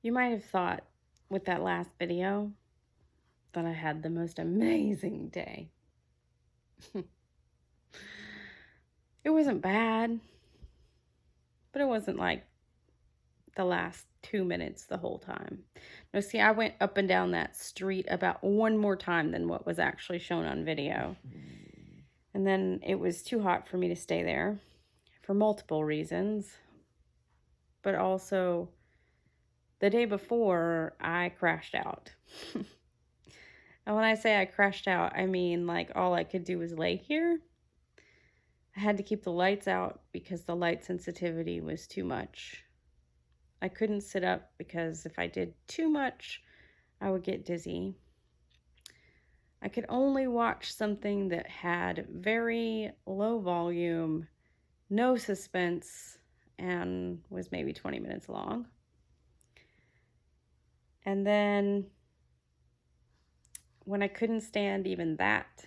You might have thought with that last video that I had the most amazing day. It wasn't bad, but it wasn't like the last 2 minutes the whole time. No, see, I went up and down that street about one more time than what was actually shown on video. And then it was too hot for me to stay there for multiple reasons. But also, the day before, I crashed out. And when I say I crashed out, I mean like all I could do was lay here. I had to keep the lights out because the light sensitivity was too much. I couldn't sit up because if I did too much, I would get dizzy. I could only watch something that had very low volume, no suspense, and was maybe 20 minutes long. And then when I couldn't stand even that,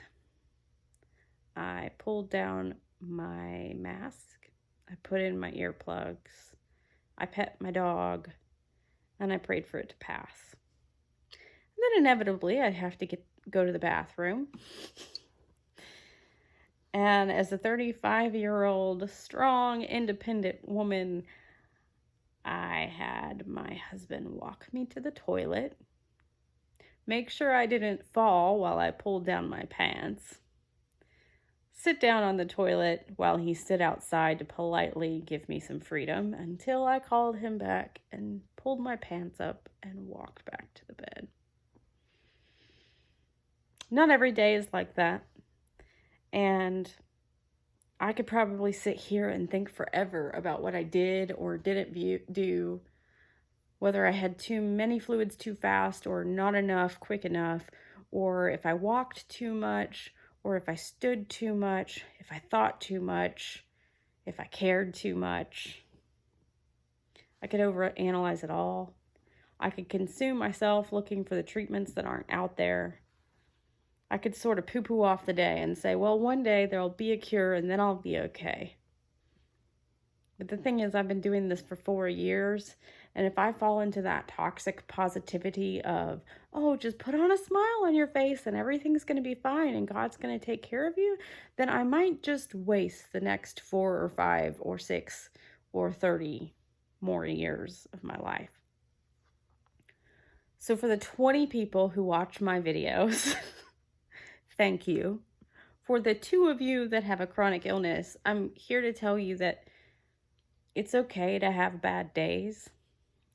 I pulled down my mask, I put in my earplugs, I pet my dog, and I prayed for it to pass. And then inevitably I'd have to go to the bathroom. And as a 35-year-old, strong, independent woman, I had my husband walk me to the toilet, make sure I didn't fall while I pulled down my pants, sit down on the toilet while he stood outside to politely give me some freedom until I called him back and pulled my pants up and walked back to the bed. Not every day is like that. And I could probably sit here and think forever about what I did or didn't do, whether I had too many fluids too fast or not enough quick enough, or if I walked too much, or if I stood too much, if I thought too much, if I cared too much. I could overanalyze it all. I could consume myself looking for the treatments that aren't out there. I could sort of poo-poo off the day and say, well, one day there'll be a cure and then I'll be okay. But the thing is, I've been doing this for 4 years, and if I fall into that toxic positivity of, oh, just put on a smile on your face and everything's going to be fine and God's going to take care of you, then I might just waste the next 4 or 5 or 6 or 30 more years of my life. So for the 20 people who watch my videos, thank you. For the 2 of you that have a chronic illness, I'm here to tell you that it's okay to have bad days.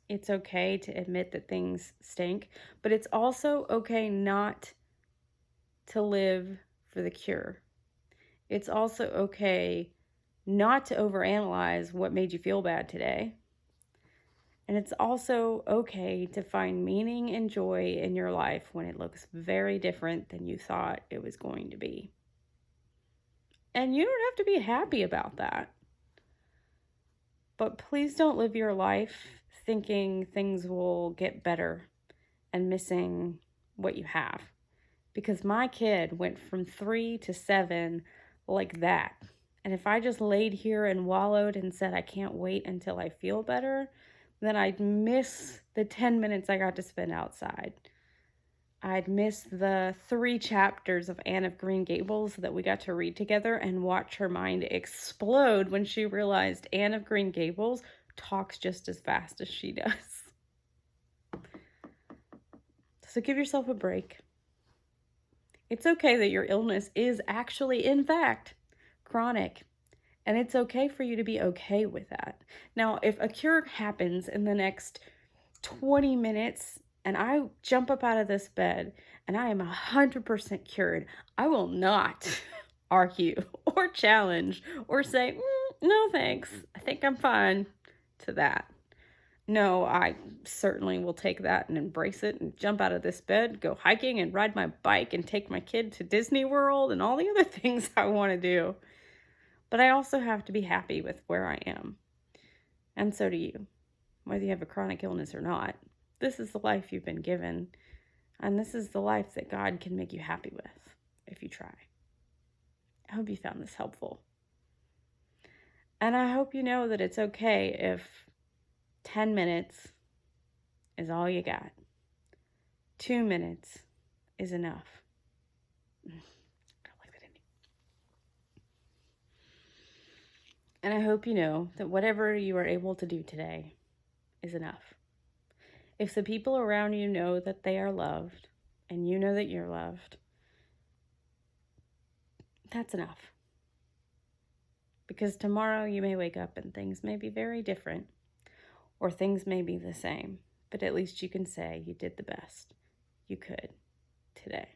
It's okay to admit that things stink, but it's also okay not to live for the cure. It's also okay not to overanalyze what made you feel bad today. And it's also okay to find meaning and joy in your life when it looks very different than you thought it was going to be. And you don't have to be happy about that. But please don't live your life thinking things will get better and missing what you have. Because my kid went from 3 to 7 like that. And if I just laid here and wallowed and said, I can't wait until I feel better, then I'd miss the 10 minutes I got to spend outside. I'd miss the 3 chapters of Anne of Green Gables that we got to read together and watch her mind explode when she realized Anne of Green Gables talks just as fast as she does. So give yourself a break. It's okay that your illness is actually, in fact, chronic. And it's okay for you to be okay with that. Now, if a cure happens in the next 20 minutes and I jump up out of this bed and I am 100% cured, I will not argue or challenge or say, no thanks, I think I'm fine to that. No, I certainly will take that and embrace it and jump out of this bed, go hiking and ride my bike and take my kid to Disney World and all the other things I want to do. But I also have to be happy with where I am. And so do you, whether you have a chronic illness or not. This is the life you've been given, and this is the life that God can make you happy with if you try. I hope you found this helpful. And I hope you know that it's okay if 10 minutes, is all you got. 2 minutes is enough. I don't like that ending. And I hope you know that whatever you are able to do today is enough. If the people around you know that they are loved, and you know that you're loved, that's enough. Because tomorrow you may wake up and things may be very different, or things may be the same, but at least you can say you did the best you could today.